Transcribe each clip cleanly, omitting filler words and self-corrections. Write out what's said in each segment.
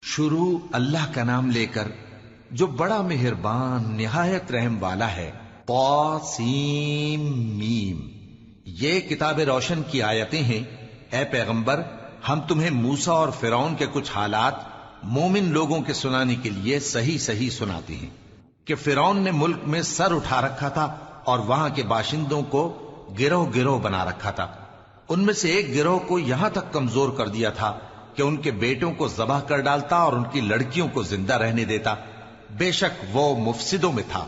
شروع اللہ کا نام لے کر جو بڑا مہربان نہایت رحم والا ہے۔ طاسیم میم، یہ کتاب روشن کی آیتیں ہیں۔ اے پیغمبر، ہم تمہیں موسیٰ اور فرعون کے کچھ حالات مومن لوگوں کے سنانے کے لیے صحیح صحیح سناتے ہیں کہ فرعون نے ملک میں سر اٹھا رکھا تھا اور وہاں کے باشندوں کو گروہ گروہ بنا رکھا تھا۔ ان میں سے ایک گروہ کو یہاں تک کمزور کر دیا تھا کہ ان کے بیٹوں کو ذبح کر ڈالتا اور ان کی لڑکیوں کو زندہ رہنے دیتا۔ بے شک وہ مفسدوں میں تھا۔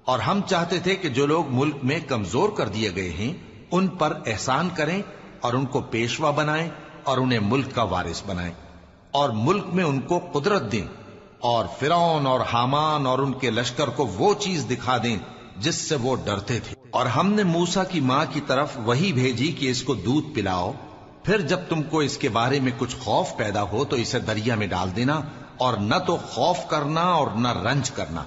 اور ہم چاہتے تھے کہ جو لوگ ملک میں کمزور کر دیے گئے ہیں ان پر احسان کریں اور ان کو پیشوا بنائیں اور انہیں ملک کا وارث بنائیں اور ملک میں ان کو قدرت دیں، اور فرعون اور حامان اور ان کے لشکر کو وہ چیز دکھا دیں جس سے وہ ڈرتے تھے۔ اور ہم نے موسیٰ کی ماں کی طرف وحی بھیجی کہ اس کو دودھ پلاؤ، پھر جب تم کو اس کے بارے میں کچھ خوف پیدا ہو تو اسے دریا میں ڈال دینا، اور نہ تو خوف کرنا اور نہ رنج کرنا،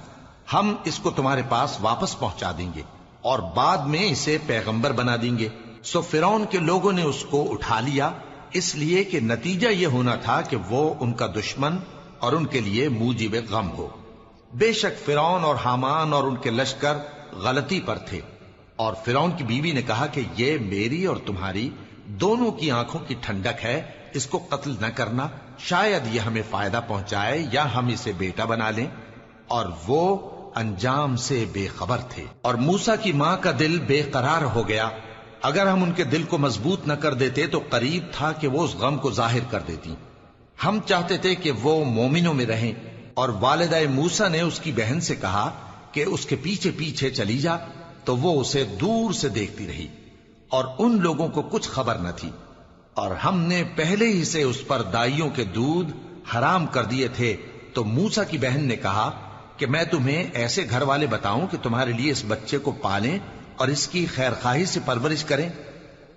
ہم اس کو تمہارے پاس واپس پہنچا دیں گے اور بعد میں اسے پیغمبر بنا دیں گے۔ سو فرعون کے لوگوں نے اس کو اٹھا لیا، اس لیے کہ نتیجہ یہ ہونا تھا کہ وہ ان کا دشمن اور ان کے لیے موجب غم ہو۔ بے شک فرعون اور حامان اور ان کے لشکر غلطی پر تھے۔ اور فرعون کی بیوی نے کہا کہ یہ میری اور تمہاری دونوں کی آنکھوں کی ٹھنڈک ہے، اس کو قتل نہ کرنا، شاید یہ ہمیں فائدہ پہنچائے یا ہم اسے بیٹا بنا لیں۔ اور وہ انجام سے بے خبر تھے۔ اور موسیٰ کی ماں کا دل بے قرار ہو گیا۔ اگر ہم ان کے دل کو مضبوط نہ کر دیتے تو قریب تھا کہ وہ اس غم کو ظاہر کر دیتی۔ ہم چاہتے تھے کہ وہ مومنوں میں رہیں۔ اور والدہ موسیٰ نے اس کی بہن سے کہا کہ اس کے پیچھے پیچھے چلی جا، تو وہ اسے دور سے دیکھتی رہی اور ان لوگوں کو کچھ خبر نہ تھی۔ اور ہم نے پہلے ہی سے اس پر دائیوں کے دودھ حرام کر دیے تھے۔ تو موسیٰ کی بہن نے کہا کہ میں تمہیں ایسے گھر والے بتاؤں کہ تمہارے لیے اس بچے کو پالیں اور اس کی خیر خواہی سے پرورش کریں۔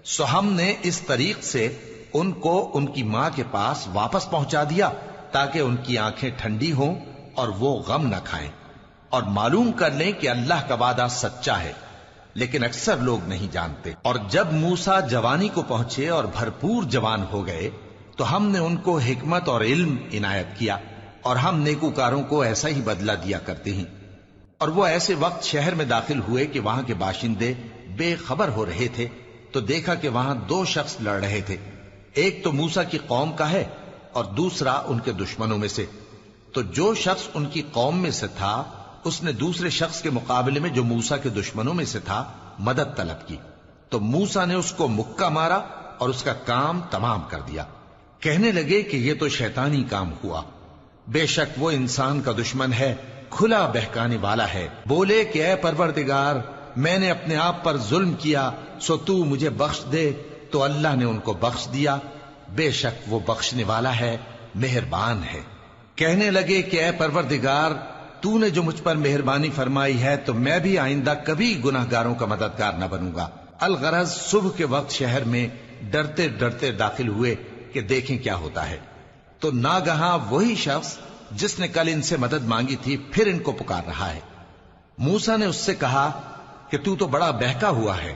سو ہم نے اس طریق سے ان کو ان کی ماں کے پاس واپس پہنچا دیا تاکہ ان کی آنکھیں ٹھنڈی ہوں اور وہ غم نہ کھائیں اور معلوم کر لیں کہ اللہ کا وعدہ سچا ہے، لیکن اکثر لوگ نہیں جانتے۔ اور جب موسیٰ جوانی کو پہنچے اور بھرپور جوان ہو گئے تو ہم نے ان کو حکمت اور علم عنایت کیا، اور ہم نیکوکاروں کو ایسا ہی بدلہ دیا کرتے ہیں۔ اور وہ ایسے وقت شہر میں داخل ہوئے کہ وہاں کے باشندے بے خبر ہو رہے تھے، تو دیکھا کہ وہاں دو شخص لڑ رہے تھے، ایک تو موسیٰ کی قوم کا ہے اور دوسرا ان کے دشمنوں میں سے۔ تو جو شخص ان کی قوم میں سے تھا اس نے دوسرے شخص کے مقابلے میں جو موسیٰ کے دشمنوں میں سے تھا مدد طلب کی، تو موسیٰ نے اس کو مکہ مارا اور اس کا کام تمام کر دیا۔ کہنے لگے کہ یہ تو شیطانی کام ہوا، بے شک وہ انسان کا دشمن ہے، کھلا بہکانے والا ہے۔ بولے کہ اے پروردگار، میں نے اپنے آپ پر ظلم کیا، سو تو مجھے بخش دے۔ تو اللہ نے ان کو بخش دیا، بے شک وہ بخشنے والا ہے، مہربان ہے۔ کہنے لگے کہ اے پروردگار، تو نے جو مجھ پر مہربانی فرمائی ہے تو میں بھی آئندہ کبھی گناہ گاروں کا مددگار نہ بنوں گا۔ الغرض صبح کے وقت شہر میں ڈرتے ڈرتے داخل ہوئے کہ دیکھیں کیا ہوتا ہے، تو ناگہاں وہی شخص جس نے کل ان سے مدد مانگی تھی پھر ان کو پکار رہا ہے۔ موسیٰ نے اس سے کہا کہ تو بڑا بہکا ہوا ہے۔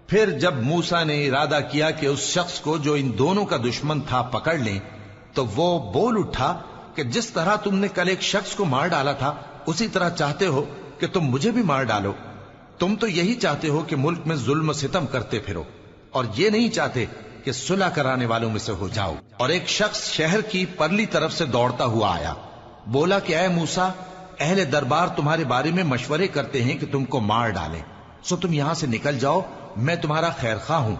پھر جب موسیٰ نے ارادہ کیا کہ اس شخص کو جو ان دونوں کا دشمن تھا پکڑ لیں، تو وہ بول اٹھا کہ جس طرح تم نے کل ایک شخص کو مار ڈالا تھا اسی طرح چاہتے ہو کہ تم مجھے بھی مار ڈالو۔ تم تو یہی چاہتے ہو کہ ملک میں ظلم و ستم کرتے پھرو، اور یہ نہیں چاہتے کہ صلح کرانے والوں میں سے ہو جاؤ۔ اور ایک شخص شہر کی پرلی طرف سے دوڑتا ہوا آیا، بولا کہ اے موسیٰ، اہل دربار تمہارے بارے میں مشورے کرتے ہیں کہ تم کو مار ڈالیں، سو تم یہاں سے نکل جاؤ، میں تمہارا خیر خواہ ہوں۔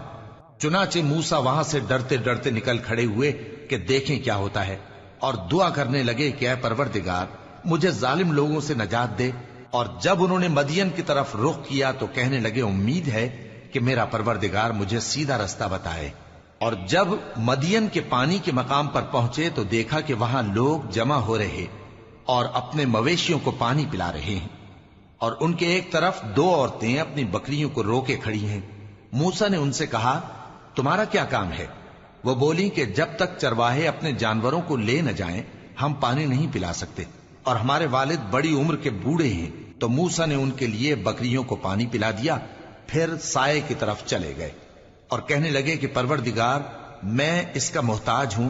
چنانچہ موسیٰ وہاں سے ڈرتے ڈرتے نکل کھڑے ہوئے کہ دیکھیں کیا ہوتا ہے، اور دعا کرنے لگے کہ اے پروردگار، مجھے ظالم لوگوں سے نجات دے۔ اور جب انہوں نے مدین کی طرف رخ کیا تو کہنے لگے امید ہے کہ میرا پروردگار مجھے سیدھا رستہ بتائے۔ اور جب مدین کے پانی کے مقام پر پہنچے تو دیکھا کہ وہاں لوگ جمع ہو رہے اور اپنے مویشیوں کو پانی پلا رہے ہیں، اور ان کے ایک طرف دو عورتیں اپنی بکریوں کو روکے کھڑی ہیں۔ موسیٰ نے ان سے کہا تمہارا کیا کام ہے؟ وہ بولی کہ جب تک چرواہے اپنے جانوروں کو لے نہ جائیں ہم پانی نہیں پلا سکتے، اور ہمارے والد بڑی عمر کے بوڑھے ہیں۔ تو موسیٰ نے ان کے لیے بکریوں کو پانی پلا دیا، پھر سائے کی طرف چلے گئے اور کہنے لگے کہ پروردگار، میں اس کا محتاج ہوں،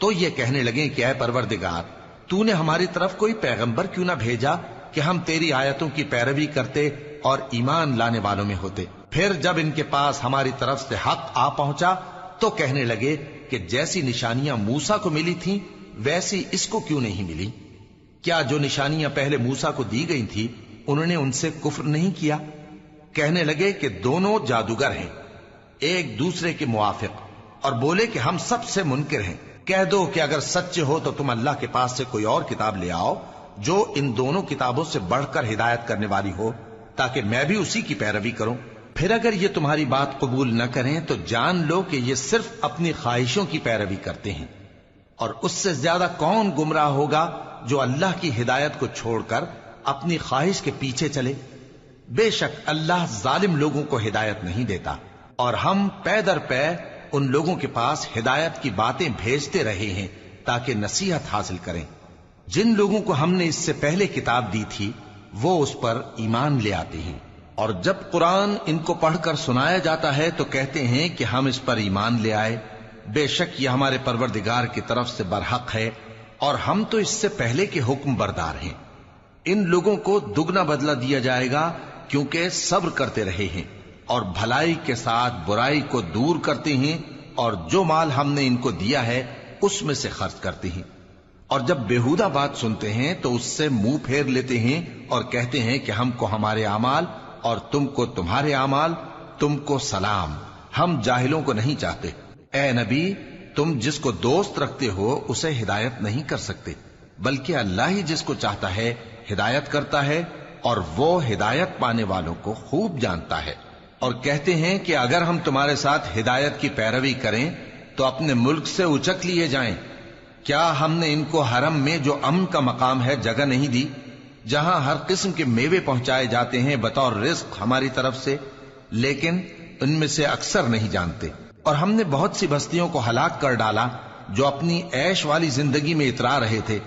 تو یہ کہنے لگے کہ اے پروردگار، تو نے ہماری طرف کوئی پیغمبر کیوں نہ بھیجا کہ ہم تیری آیتوں کی پیروی کرتے اور ایمان لانے والوں میں ہوتے۔ پھر جب ان کے پاس ہماری طرف سے حق آ پہنچا تو کہنے لگے کہ جیسی نشانیاں موسیٰ کو ملی تھیں ویسی اس کو کیوں نہیں ملی؟ کیا جو نشانیاں پہلے موسیٰ کو دی گئی تھی انہوں نے ان سے کفر نہیں کیا؟ کہنے لگے کہ دونوں جادوگر ہیں، ایک دوسرے کے موافق، اور بولے کہ ہم سب سے منکر ہیں۔ کہہ دو کہ اگر سچے ہو تو تم اللہ کے پاس سے کوئی اور کتاب لے آؤ جو ان دونوں کتابوں سے بڑھ کر ہدایت کرنے والی ہو، تاکہ میں بھی اسی کی پیروی کروں۔ پھر اگر یہ تمہاری بات قبول نہ کریں تو جان لو کہ یہ صرف اپنی خواہشوں کی پیروی کرتے ہیں، اور اس سے زیادہ کون گمراہ ہوگا جو اللہ کی ہدایت کو چھوڑ کر اپنی خواہش کے پیچھے چلے۔ بے شک اللہ ظالم لوگوں کو ہدایت نہیں دیتا، اور ہم پے در پے ان لوگوں کے پاس ہدایت کی باتیں بھیجتے رہے ہیں تاکہ نصیحت حاصل کریں۔ جن لوگوں کو ہم نے اس سے پہلے کتاب دی تھی وہ اس پر ایمان لے آتے ہیں، اور جب قرآن ان کو پڑھ کر سنایا جاتا ہے تو کہتے ہیں کہ ہم اس پر ایمان لے آئے۔ بے شک یہ ہمارے پروردگار کی طرف سے برحق ہے، اور ہم تو اس سے پہلے کے حکم بردار ہیں۔ ان لوگوں کو دگنا بدلہ دیا جائے گا کیونکہ صبر کرتے رہے ہیں اور بھلائی کے ساتھ برائی کو دور کرتے ہیں، اور جو مال ہم نے ان کو دیا ہے اس میں سے خرچ کرتے ہیں۔ اور جب بےہودہ بات سنتے ہیں تو اس سے منہ پھیر لیتے ہیں اور کہتے ہیں کہ ہم کو ہمارے اعمال اور تم کو تمہارے اعمال، تم کو سلام، ہم جاہلوں کو نہیں چاہتے۔ اے نبی، تم جس کو دوست رکھتے ہو اسے ہدایت نہیں کر سکتے، بلکہ اللہ ہی جس کو چاہتا ہے ہدایت کرتا ہے، اور وہ ہدایت پانے والوں کو خوب جانتا ہے۔ اور کہتے ہیں کہ اگر ہم تمہارے ساتھ ہدایت کی پیروی کریں تو اپنے ملک سے اچک لیے جائیں۔ کیا ہم نے ان کو حرم میں جو امن کا مقام ہے جگہ نہیں دی، جہاں ہر قسم کے میوے پہنچائے جاتے ہیں بطور رزق ہماری طرف سے؟ لیکن ان میں سے اکثر نہیں جانتے۔ اور ہم نے بہت سی بستیوں کو ہلاک کر ڈالا جو اپنی عیش والی زندگی میں اترا رہے تھے،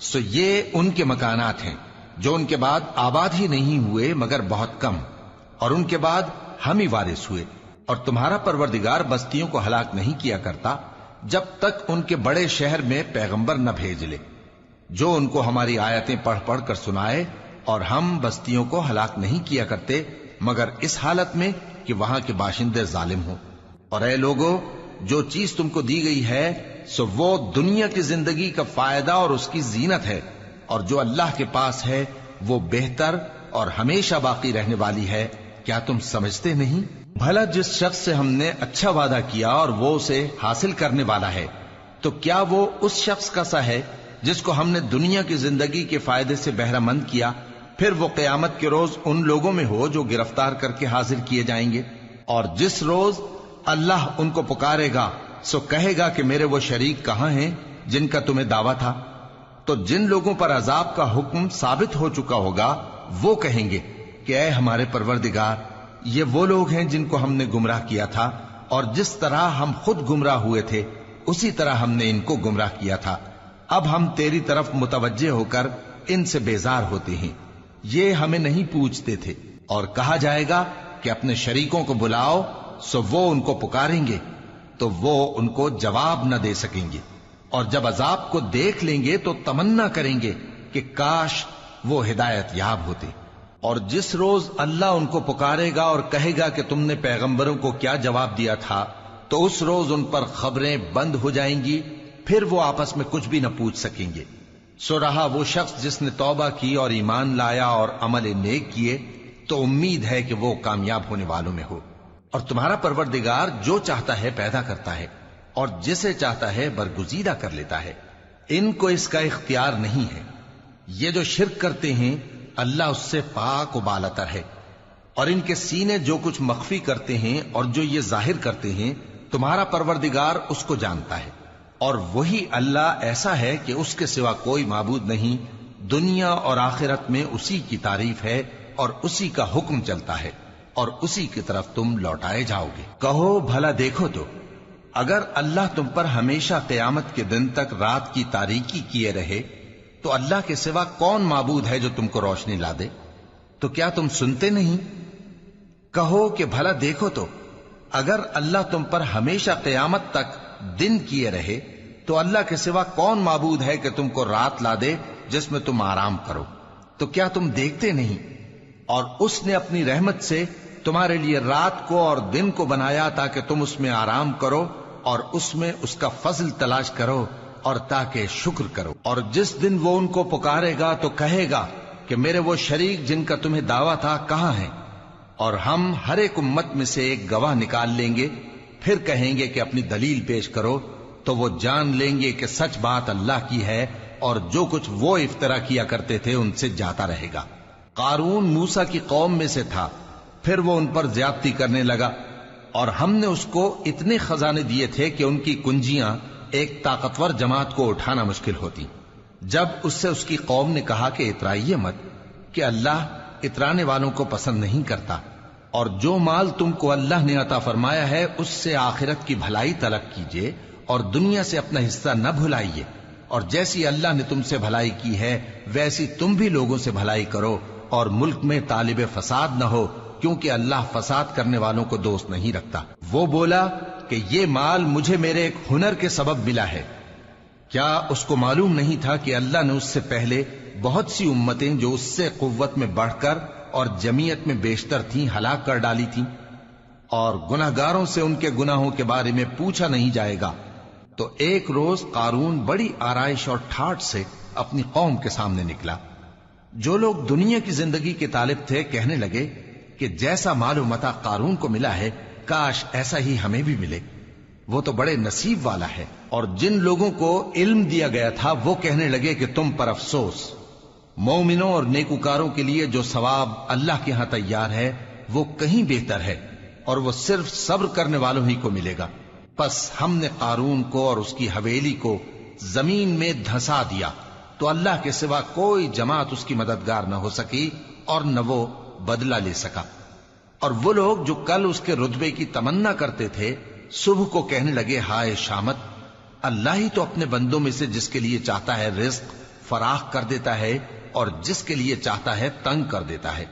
سو یہ ان کے مکانات ہیں جو ان کے بعد آباد ہی نہیں ہوئے مگر بہت کم، اور ان کے بعد ہم ہی وارث ہوئے۔ اور تمہارا پروردگار بستیوں کو ہلاک نہیں کیا کرتا جب تک ان کے بڑے شہر میں پیغمبر نہ بھیج لے جو ان کو ہماری آیتیں پڑھ پڑھ کر سنائے، اور ہم بستیوں کو ہلاک نہیں کیا کرتے مگر اس حالت میں کہ وہاں کے باشندے ظالم ہوں۔ اور اے لوگو، جو چیز تم کو دی گئی ہے سو وہ دنیا کی زندگی کا فائدہ اور اس کی زینت ہے، اور جو اللہ کے پاس ہے وہ بہتر اور ہمیشہ باقی رہنے والی ہے۔ کیا تم سمجھتے نہیں؟ بھلا جس شخص سے ہم نے اچھا وعدہ کیا اور وہ اسے حاصل کرنے والا ہے، تو کیا وہ اس شخص کا سا ہے جس کو ہم نے دنیا کی زندگی کے فائدے سے بہرہ مند کیا، پھر وہ قیامت کے روز ان لوگوں میں ہو جو گرفتار کر کے حاضر کیے جائیں گے؟ اور جس روز اللہ ان کو پکارے گا سو کہے گا کہ میرے وہ شریک کہاں ہیں جن کا تمہیں دعویٰ تھا؟ تو جن لوگوں پر عذاب کا حکم ثابت ہو چکا ہوگا وہ کہیں گے کہ اے ہمارے پروردگار، یہ وہ لوگ ہیں جن کو ہم نے گمراہ کیا تھا، اور جس طرح ہم خود گمراہ ہوئے تھے اسی طرح ہم نے ان کو گمراہ کیا تھا۔ اب ہم تیری طرف متوجہ ہو کر ان سے بیزار ہوتے ہیں، یہ ہمیں نہیں پوچھتے تھے۔ اور کہا جائے گا کہ اپنے شریکوں کو بلاؤ، سو وہ ان کو پکاریں گے تو وہ ان کو جواب نہ دے سکیں گے، اور جب عذاب کو دیکھ لیں گے تو تمنا کریں گے کہ کاش وہ ہدایت یاب ہوتے۔ اور جس روز اللہ ان کو پکارے گا اور کہے گا کہ تم نے پیغمبروں کو کیا جواب دیا تھا، تو اس روز ان پر خبریں بند ہو جائیں گی، پھر وہ آپس میں کچھ بھی نہ پوچھ سکیں گے۔ سو رہا وہ شخص جس نے توبہ کی اور ایمان لایا اور عمل نیک کیے تو امید ہے کہ وہ کامیاب ہونے والوں میں ہو۔ اور تمہارا پروردگار جو چاہتا ہے پیدا کرتا ہے اور جسے چاہتا ہے برگزیدہ کر لیتا ہے، ان کو اس کا اختیار نہیں ہے۔ یہ جو شرک کرتے ہیں اللہ اس سے پاک و بالاتر ہے، اور ان کے سینے جو کچھ مخفی کرتے ہیں اور جو یہ ظاہر کرتے ہیں تمہارا پروردگار اس کو جانتا ہے۔ اور وہی اللہ ایسا ہے کہ اس کے سوا کوئی معبود نہیں، دنیا اور آخرت میں اسی کی تعریف ہے اور اسی کا حکم چلتا ہے، اور اسی کی طرف تم لوٹائے جاؤ گے۔ کہو بھلا دیکھو تو، اگر اللہ تم پر ہمیشہ قیامت کے دن تک رات کی تاریکی کیے رہے تو اللہ کے سوا کون معبود ہے جو تم کو روشنی لا دے؟ تو کیا تم سنتے نہیں؟ کہو کہ بھلا دیکھو تو، اگر اللہ تم پر ہمیشہ قیامت تک دن کیے رہے تو اللہ کے سوا کون معبود ہے کہ تم کو رات لا دے جس میں تم آرام کرو؟ تو کیا تم دیکھتے نہیں؟ اور اس نے اپنی رحمت سے تمہارے لیے رات کو اور دن کو بنایا تاکہ تم اس میں آرام کرو اور اس میں اس کا فضل تلاش کرو اور تاکہ شکر کرو۔ اور جس دن وہ ان کو پکارے گا تو کہے گا کہ میرے وہ شریک جن کا تمہیں دعویٰ تھا کہاں ہیں؟ اور ہم ہر ایک امت میں سے ایک گواہ نکال لیں گے، پھر کہیں گے کہ اپنی دلیل پیش کرو، تو وہ جان لیں گے کہ سچ بات اللہ کی ہے اور جو کچھ وہ افترا کیا کرتے تھے ان سے جاتا رہے گا۔ قارون موسیٰ کی قوم میں سے تھا، پھر وہ ان پر زیادتی کرنے لگا، اور ہم نے اس کو اتنے خزانے دیے تھے کہ ان کی کنجیاں ایک طاقتور جماعت کو اٹھانا مشکل ہوتی۔ جب اس سے اس کی قوم نے کہا کہ اترائیے مت، کہ اللہ اترانے والوں کو پسند نہیں کرتا، اور جو مال تم کو اللہ نے عطا فرمایا ہے اس سے آخرت کی بھلائی طلب کیجیے اور دنیا سے اپنا حصہ نہ بھلائیے، اور جیسی اللہ نے تم سے بھلائی کی ہے ویسی تم بھی لوگوں سے بھلائی کرو، اور ملک میں طالب فساد نہ ہو، کیونکہ اللہ فساد کرنے والوں کو دوست نہیں رکھتا۔ وہ بولا کہ یہ مال مجھے میرے ایک ہنر کے سبب ملا ہے۔ کیا اس کو معلوم نہیں تھا کہ اللہ نے اس سے پہلے بہت سی امتیں جو اس سے قوت میں بڑھ کر اور جمعیت میں بیشتر تھیں ہلاک کر ڈالی تھیں، اور گناہگاروں سے ان کے گناہوں کے بارے میں پوچھا نہیں جائے گا؟ تو ایک روز قارون بڑی آرائش اور ٹھاٹھ سے اپنی قوم کے سامنے نکلا۔ جو لوگ دنیا کی زندگی کے طالب تھے کہنے لگے کہ جیسا مال و متاع قارون کو ملا ہے کاش ایسا ہی ہمیں بھی ملے، وہ تو بڑے نصیب والا ہے۔ اور جن لوگوں کو علم دیا گیا تھا وہ کہنے لگے کہ تم پر افسوس، مومنوں اور نیکوکاروں کے لیے جو ثواب اللہ کے ہاں تیار ہے وہ کہیں بہتر ہے، اور وہ صرف صبر کرنے والوں ہی کو ملے گا۔ پس ہم نے قارون کو اور اس کی حویلی کو زمین میں دھسا دیا، تو اللہ کے سوا کوئی جماعت اس کی مددگار نہ ہو سکی اور نہ وہ بدلہ لے سکا۔ اور وہ لوگ جو کل اس کے رتبے کی تمنا کرتے تھے صبح کو کہنے لگے ہائے شامت، اللہ ہی تو اپنے بندوں میں سے جس کے لیے چاہتا ہے رزق فراخ کر دیتا ہے اور جس کے لیے چاہتا ہے تنگ کر دیتا ہے۔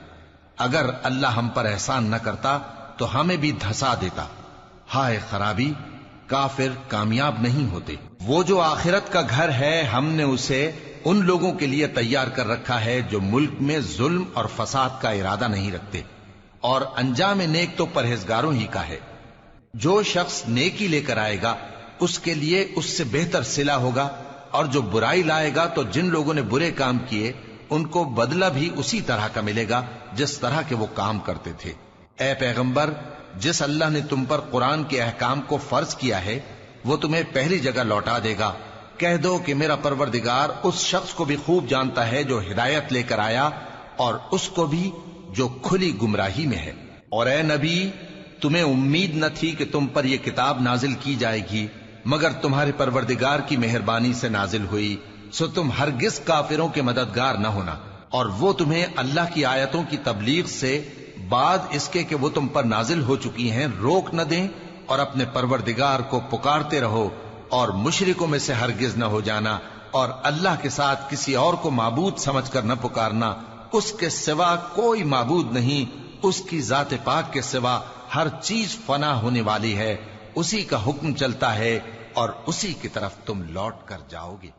اگر اللہ ہم پر احسان نہ کرتا تو ہمیں بھی دھسا دیتا۔ ہائے خرابی، کافر کامیاب نہیں ہوتے۔ وہ جو آخرت کا گھر ہے ہم نے اسے ان لوگوں کے لیے تیار کر رکھا ہے جو ملک میں ظلم اور فساد کا ارادہ نہیں رکھتے، اور انجام نیک تو پرہیزگاروں ہی کا ہے۔ جو شخص نیکی لے کر آئے گا اس کے لیے اس سے بہتر صلہ ہوگا، اور جو برائی لائے گا تو جن لوگوں نے برے کام کیے ان کو بدلہ بھی اسی طرح کا ملے گا جس طرح کے وہ کام کرتے تھے۔ اے پیغمبر، جس اللہ نے تم پر قرآن کے احکام کو فرض کیا ہے وہ تمہیں پہلی جگہ لوٹا دے گا۔ کہہ دو کہ میرا پروردگار اس شخص کو بھی خوب جانتا ہے جو ہدایت لے کر آیا اور اس کو بھی جو کھلی گمراہی میں ہے۔ اور اے نبی، تمہیں امید نہ تھی کہ تم پر یہ کتاب نازل کی جائے گی مگر تمہارے پروردگار کی مہربانی سے نازل ہوئی، سو تم ہرگز کافروں کے مددگار نہ ہونا، اور وہ تمہیں اللہ کی آیتوں کی تبلیغ سے بعد اس کے کہ وہ تم پر نازل ہو چکی ہیں روک نہ دیں، اور اپنے پروردگار کو پکارتے رہو اور مشرکوں میں سے ہرگز نہ ہو جانا، اور اللہ کے ساتھ کسی اور کو معبود سمجھ کر نہ پکارنا۔ اس کے سوا کوئی معبود نہیں، اس کی ذات پاک کے سوا ہر چیز فنا ہونے والی ہے، اسی کا حکم چلتا ہے اور اسی کی طرف تم لوٹ کر جاؤ گے۔